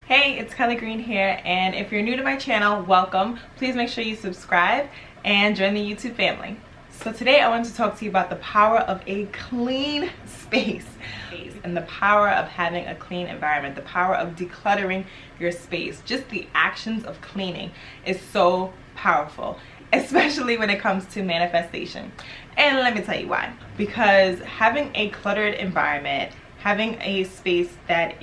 Hey, it's Kelly Green here, and if you're new to my channel, welcome. Please make sure you subscribe and join the YouTube family. So today I want to talk to you about the power of a clean space and the power of having a clean environment, the power of decluttering your space. Just the actions of cleaning is so powerful, especially when it comes to manifestation. And let me tell you why. Because having a cluttered environment, having a space that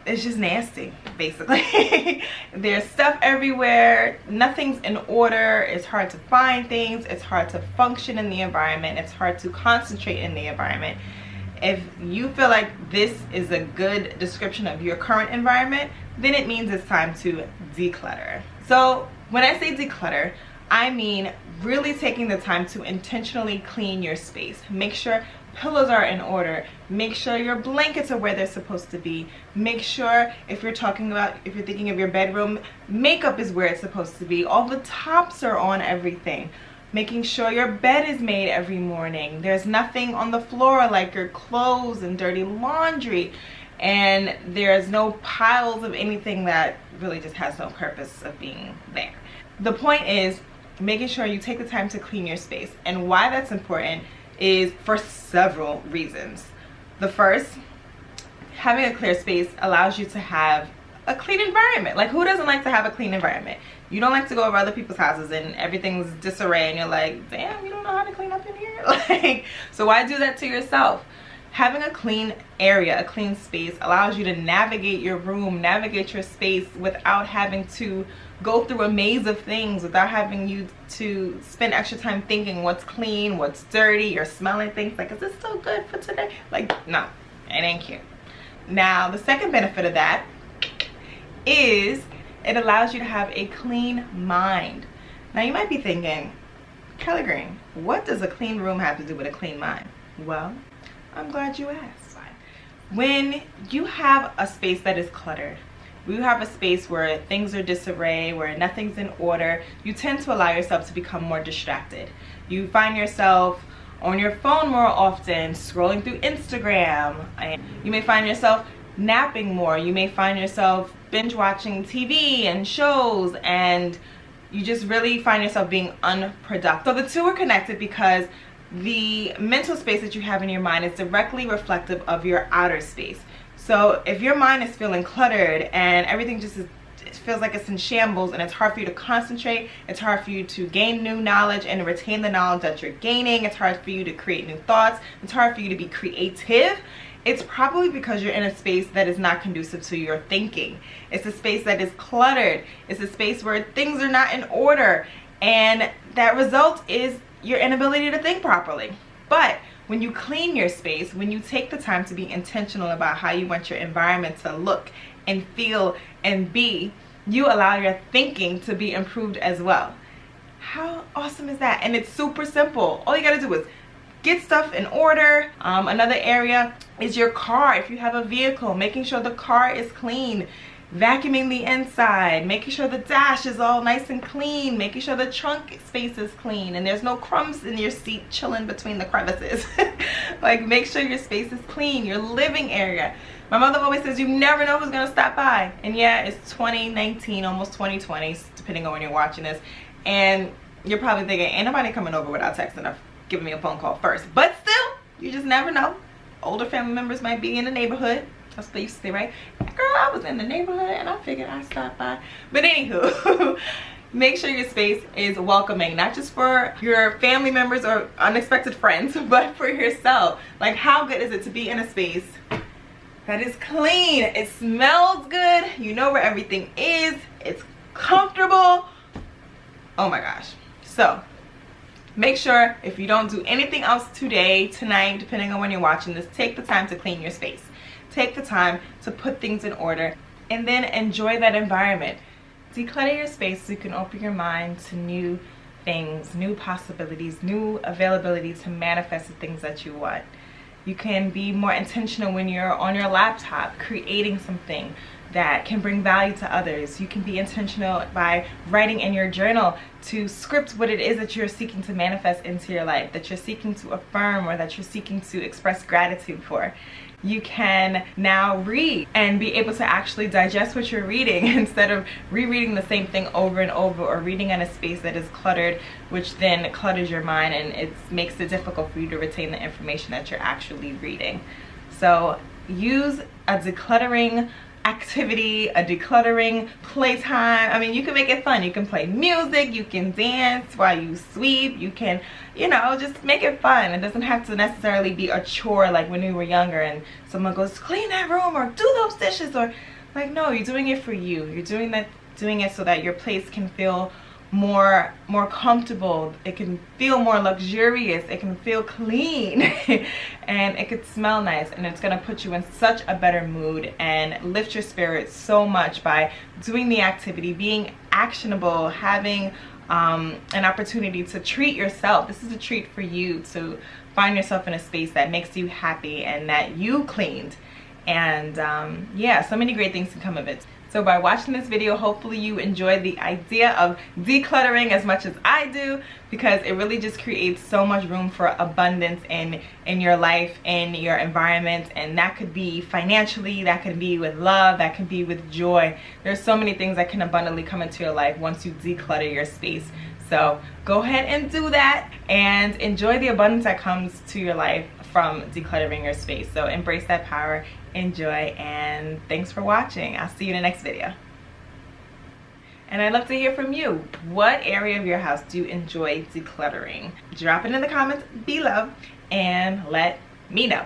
it's just nasty, basically. There's stuff everywhere, nothing's in order, it's hard to find things, it's hard to function in the environment, it's hard to concentrate in the environment. If you feel like this is a good description of your current environment, then it means it's time to declutter. So when I say declutter, I mean really taking the time to intentionally clean your space. Make sure pillows are in order. Make sure your blankets are where they're supposed to be. Make sure if you're thinking of your bedroom, makeup is where it's supposed to be. All the tops are on everything. Making sure your bed is made every morning. There's nothing on the floor like your clothes and dirty laundry. And there's no piles of anything that really just has no purpose of being there. The point is making sure you take the time to clean your space. And why that's important is for several reasons. The first, having a clear space allows you to have a clean environment. Like, who doesn't like to have a clean environment? You don't like to go over other people's houses and everything's disarray and you're like, damn, you don't know how to clean up in here? Like, so why do that to yourself? Having a clean area, a clean space allows you to navigate your room, navigate your space without having to go through a maze of things, without having you to spend extra time thinking what's clean, what's dirty, or smelling things like, is this so good for today? Like, no, it ain't cute. Now, the second benefit of that is it allows you to have a clean mind. Now, you might be thinking, Kelly Green, what does a clean room have to do with a clean mind? Well, I'm glad you asked. When you have a space that is cluttered, when you have a space where things are disarray, where nothing's in order, you tend to allow yourself to become more distracted. You find yourself on your phone more often, scrolling through Instagram, and you may find yourself napping more. You may find yourself binge watching TV and shows, and you just really find yourself being unproductive. So the two are connected because the mental space that you have in your mind is directly reflective of your outer space. So if your mind is feeling cluttered and everything just it feels like it's in shambles and it's hard for you to concentrate, it's hard for you to gain new knowledge and retain the knowledge that you're gaining, it's hard for you to create new thoughts, it's hard for you to be creative, it's probably because you're in a space that is not conducive to your thinking. It's a space that is cluttered. It's a space where things are not in order, and that result is your inability to think properly. But when you clean your space, when you take the time to be intentional about how you want your environment to look and feel and be, you allow your thinking to be improved as well. How awesome is that? And it's super simple. All you gotta do is get stuff in order. Another area is your car. If you have a vehicle, making sure the car is clean, vacuuming the inside, making sure the dash is all nice and clean, making sure the trunk space is clean and there's no crumbs in your seat chilling between the crevices. Like, make sure your space is clean, your living area. My mother always says you never know who's gonna stop by. And yeah, it's 2019, almost 2020, depending on when you're watching this. And you're probably thinking, ain't nobody coming over without texting or giving me a phone call first. But still, you just never know. Older family members might be in the neighborhood. That's what they used to say, right? Girl, I was in the neighborhood and I figured I'd stop by. But anywho, make sure your space is welcoming, not just for your family members or unexpected friends, but for yourself. Like, how good is it to be in a space that is clean? It smells good. You know where everything is. It's comfortable. Oh my gosh. So make sure if you don't do anything else today, tonight, depending on when you're watching this, take the time to clean your space. Take the time to put things in order and then enjoy that environment. Declutter your space so you can open your mind to new things, new possibilities, new availability to manifest the things that you want. You can be more intentional when you're on your laptop creating something that can bring value to others. You can be intentional by writing in your journal to script what it is that you're seeking to manifest into your life, that you're seeking to affirm or that you're seeking to express gratitude for. you can now read and be able to actually digest what you're reading instead of rereading the same thing over and over, or reading in a space that is cluttered, which then clutters your mind and it makes it difficult for you to retain the information that you're actually reading. So use a decluttering activity, a decluttering playtime. I mean, you can make it fun. You can play music, you can dance while you sweep, you can, you know, just make it fun. It doesn't have to necessarily be a chore like when we were younger and someone goes, clean that room or do those dishes, or like, no, you're doing it for you. You're doing it so that your place can feel more comfortable, it can feel more luxurious, it can feel clean and it could smell nice, and it's going to put you in such a better mood and lift your spirits so much by doing the activity, being actionable, having an opportunity to treat yourself. This is a treat for you to find yourself in a space that makes you happy and that you cleaned. And yeah, so many great things can come of it. So by watching this video, hopefully you enjoyed the idea of decluttering as much as I do, because it really just creates so much room for abundance in your life, in your environment. And that could be financially, that could be with love, that could be with joy. There's so many things that can abundantly come into your life once you declutter your space. So go ahead and do that and enjoy the abundance that comes to your life from decluttering your space. So embrace that power, enjoy, and thanks for watching. I'll see you in the next video. And I'd love to hear from you. What area of your house do you enjoy decluttering? Drop it in the comments below and let me know.